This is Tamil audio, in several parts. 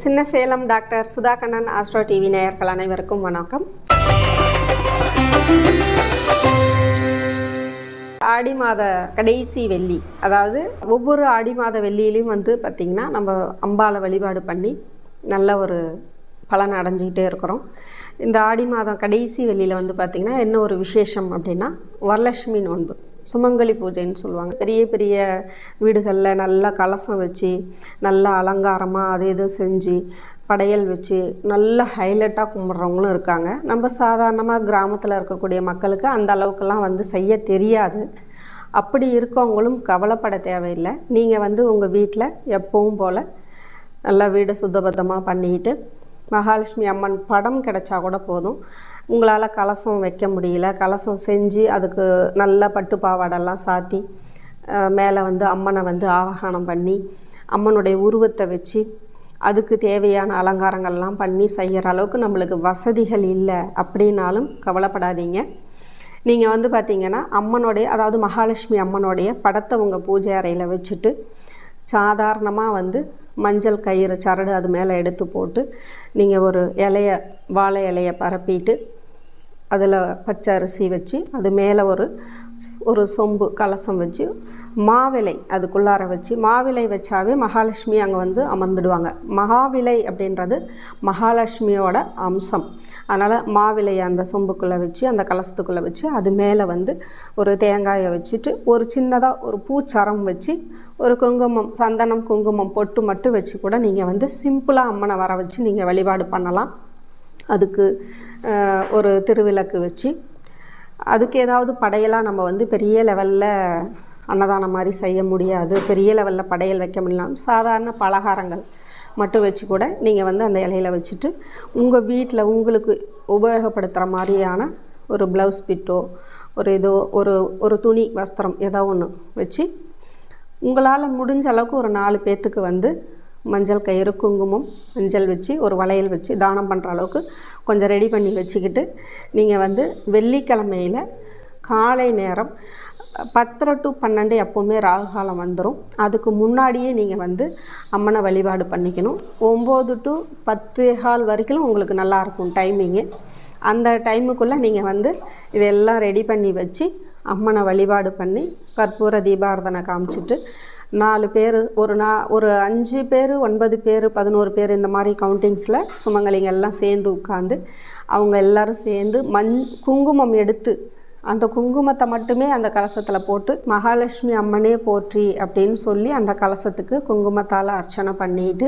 சின்ன Salem doctor Sudha Kannan astro TV நேயர்கள் அனைவருக்கும் வணக்கம். ஆடி மாத கடைசி வெள்ளி, அதாவது ஒவ்வொரு ஆடி மாத வெள்ளியிலையும் பார்த்திங்கன்னா நம்ம அம்பாளை வழிபாடு பண்ணி நல்ல ஒரு பலன் அடைஞ்சிக்கிட்டே இருக்கிறோம். இந்த ஆடி மாதம் கடைசி வெள்ளியில் பார்த்திங்கன்னா என்ன ஒரு விசேஷம் அப்படின்னா வரலட்சுமி நோன்பு, சுமங்கலி பூஜைன்னு சொல்லுவாங்க. பெரிய பெரிய வீடுகளில் நல்லா கலசம் வச்சு நல்லா அலங்காரமாக அது இதுவும் செஞ்சு படையல் வச்சு நல்ல ஹைலைட்டாக கும்பிட்றவங்களும் இருக்காங்க. நம்ம சாதாரணமாக கிராமத்தில் இருக்கக்கூடிய மக்களுக்கு அந்த அளவுக்கெல்லாம் செய்ய தெரியாது. அப்படி இருக்கவங்களும் கவலைப்பட தேவையில்லை. நீங்கள் உங்கள் வீட்டில் எப்பவும் போல் நல்லா வீடை சுத்தபத்தமாக பண்ணிக்கிட்டு மகாலட்சுமி அம்மன் படம் கிடச்சா கூட போதும். உங்களால் கலசம் வைக்க முடியல, கலசம் செஞ்சு அதுக்கு நல்ல பட்டு பாவாடெல்லாம் சாத்தி மேலே அம்மனை ஆவாகனம் பண்ணி அம்மனுடைய உருவத்தை வச்சு அதுக்கு தேவையான அலங்காரங்கள்லாம் பண்ணி செய்கிற அளவுக்கு நம்மளுக்கு வசதிகள் இல்லை அப்படின்னாலும் கவலைப்படாதீங்க. நீங்கள் பார்த்திங்கன்னா அம்மனுடைய, அதாவது மகாலட்சுமி அம்மனுடைய படத்தை உங்கள் பூஜை அறையில் வச்சுட்டு சாதாரணமாக மஞ்சள் கயிறு சரடு அது மேலே எடுத்து போட்டு நீங்கள் ஒரு வாழை இலையை பரப்பிட்டு அதில் பச்சை அரிசி வச்சு அது மேலே ஒரு சொம்பு கலசம் வச்சு மாவிலை அதுக்குள்ளார வச்சு, மாவிலை வச்சாவே மகாலட்சுமி அங்கே அமர்ந்துடுவாங்க. மகாவிலை அப்படின்றது மகாலட்சுமியோட அம்சம். அதனால் மாவிலையை அந்த சொம்புக்குள்ளே வச்சு அந்த கலசத்துக்குள்ளே வச்சு அது மேலே ஒரு தேங்காயை வச்சுட்டு ஒரு சின்னதாக ஒரு பூச்சரம் வச்சு ஒரு குங்குமம், சந்தனம் குங்குமம் பொட்டு மட்டும் வச்சு கூட நீங்கள் சிம்பிளாக அம்மனை வர வச்சு நீங்கள் வழிபாடு பண்ணலாம். அதுக்கு ஒரு திருவிளக்கு வச்சு அதுக்கு ஏதாவது படையலாக நம்ம பெரிய லெவலில் அன்னதானம் மாதிரி செய்ய முடியாது, பெரிய லெவலில் படையல் வைக்க முடியலாம். சாதாரண பலகாரங்கள் மட்டும் வச்சு கூட நீங்கள் அந்த இலையில் வச்சுட்டு உங்கள் வீட்டில் உங்களுக்கு உபயோகப்படுத்துகிற மாதிரியான ஒரு ப்ளவுஸ் பிட்டோ ஒரு துணி வஸ்திரம் ஏதோ ஒன்று வச்சு உங்களால் முடிஞ்ச அளவுக்கு ஒரு 4 பேர்த்துக்கு மஞ்சள் கயிறு குங்குமம் மஞ்சள் வச்சு ஒரு வளையல் வச்சு தானம் பண்ணுற அளவுக்கு கொஞ்சம் ரெடி பண்ணி வச்சுக்கிட்டு நீங்கள் வெள்ளிக்கிழமையில் காலை நேரம் 10 to 12 எப்போவுமே ராகு காலம் வந்துடும். அதுக்கு முன்னாடியே நீங்கள் அம்மனை வழிபாடு பண்ணிக்கணும். 9 to 10:15 வரைக்கும் உங்களுக்கு நல்லாயிருக்கும் டைமிங்கு. அந்த டைமுக்குள்ளே நீங்கள் இதெல்லாம் ரெடி பண்ணி வச்சு அம்மனை வழிபாடு பண்ணி கற்பூர தீபாரதனை காமிச்சிட்டு 4 பேர் ஒரு 5 பேர் 9 பேர் 11 பேர் இந்த மாதிரி கவுண்டிங்ஸில் சுமங்கலிங்க எல்லாம் சேர்ந்து உட்காந்து அவங்க எல்லோரும் சேர்ந்து குங்குமம் எடுத்து அந்த குங்குமத்தை மட்டுமே அந்த கலசத்தில் போட்டு மகாலட்சுமி அம்மனே போற்றி அப்படின்னு சொல்லி அந்த கலசத்துக்கு குங்குமத்தால் அர்ச்சனை பண்ணிட்டு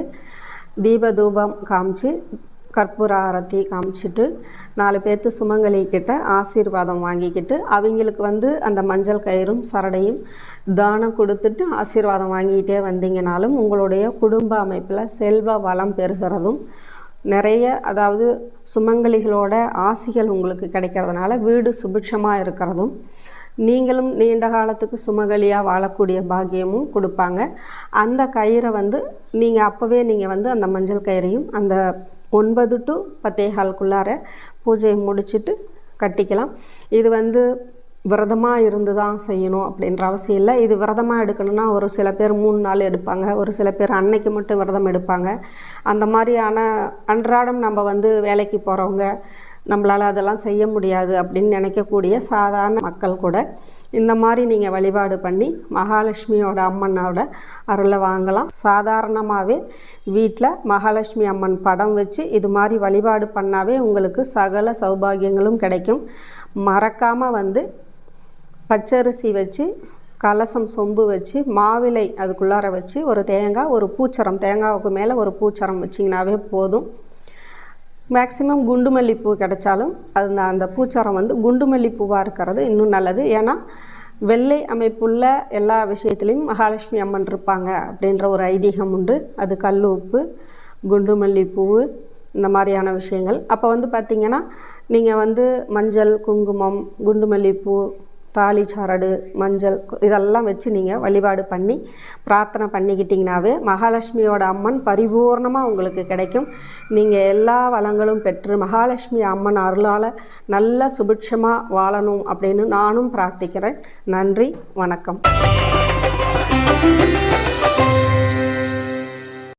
தீபதூபம் காமிச்சு கற்பூர ஆரத்தி காமிச்சிட்டு 4 பேர்த்து சுமங்கலிக்கிட்ட ஆசீர்வாதம் வாங்கிக்கிட்டு அவங்களுக்கு அந்த மஞ்சள் கயிறும் சரடையும் தானம் கொடுத்துட்டு ஆசீர்வாதம் வாங்கிக்கிட்டே வந்தீங்கனாலும் உங்களுடைய குடும்ப அமைப்பில் செல்வ வளம் பெறுகிறதும் நிறைய, அதாவது சுமங்கலிகளோட ஆசிகள் உங்களுக்கு கிடைக்கிறதுனால வீடு சுபிட்சமாக இருக்கிறதும் நீங்களும் நீண்ட காலத்துக்கு சுமங்கலியாக வாழக்கூடிய பாக்கியமும் கொடுப்பாங்க. அந்த கயிறை நீங்கள் அப்போவே நீங்கள் அந்த மஞ்சள் கயிறையும் அந்த 9 to 10:15 பூஜையை முடிச்சுட்டு கட்டிக்கலாம். இது விரதமாக இருந்து தான் செய்யணும் அப்படின்ற அவசியம் இல்லை. இது விரதமாக எடுக்கணும்னா ஒரு சில பேர் 3 நாள் எடுப்பாங்க, ஒரு சில பேர் அன்னைக்கு மட்டும் விரதம் எடுப்பாங்க. அந்த மாதிரியான அன்றாடம் நம்ம வேலைக்கு போகிறவங்க நம்மளால் அதெல்லாம் செய்ய முடியாது அப்படின்னு நினைக்கக்கூடிய சாதாரண மக்கள் கூட இந்த மாதிரி நீங்கள் வழிபாடு பண்ணி மகாலட்சுமியோட அம்மனோட அருளை வாங்கலாம். சாதாரணமாகவே வீட்டில் மகாலட்சுமி அம்மன் படம் வச்சு இது மாதிரி வழிபாடு பண்ணாவே உங்களுக்கு சகல சௌபாகியங்களும் கிடைக்கும். மறக்காமல் பச்சரிசி வச்சு கலசம் சொம்பு வச்சு மாவிலை அதுக்குள்ளார வச்சு ஒரு தேங்காய் ஒரு பூச்சரம், தேங்காவுக்கு மேலே ஒரு பூச்சரம் வச்சிங்கனாவே போதும். மேக்ஸிமம் குண்டு மல்லிப்பூ கிடைச்சாலும் அந்த பூச்சரம் குண்டு மல்லிப்பூவாக இருக்கிறது இன்னும் நல்லது. ஏன்னா வெள்ளை அமைப்புள்ள எல்லா விஷயத்துலேயும் மகாலட்சுமி அம்மன் இருப்பாங்க அப்படின்ற ஒரு ஐதீகம் உண்டு. அது கல் உப்பு, குண்டு மல்லிப்பூ இந்த மாதிரியான விஷயங்கள். அப்போ பார்த்திங்கன்னா நீங்கள் மஞ்சள் குங்குமம் குண்டு மல்லிப்பூ தாலி சரடு மஞ்சள் இதெல்லாம் வச்சு நீங்கள் வழிபாடு பண்ணி பிரார்த்தனை பண்ணிக்கிட்டிங்கனாவே மகாலட்சுமியோட அம்மன் பரிபூர்ணமாக உங்களுக்கு கிடைக்கும். நீங்கள் எல்லா வளங்களும் பெற்று மகாலட்சுமி அம்மன் அருளால் நல்ல சுபிட்சமாக வாழணும் அப்படின்னு நானும் பிரார்த்திக்கிறேன். நன்றி, வணக்கம்.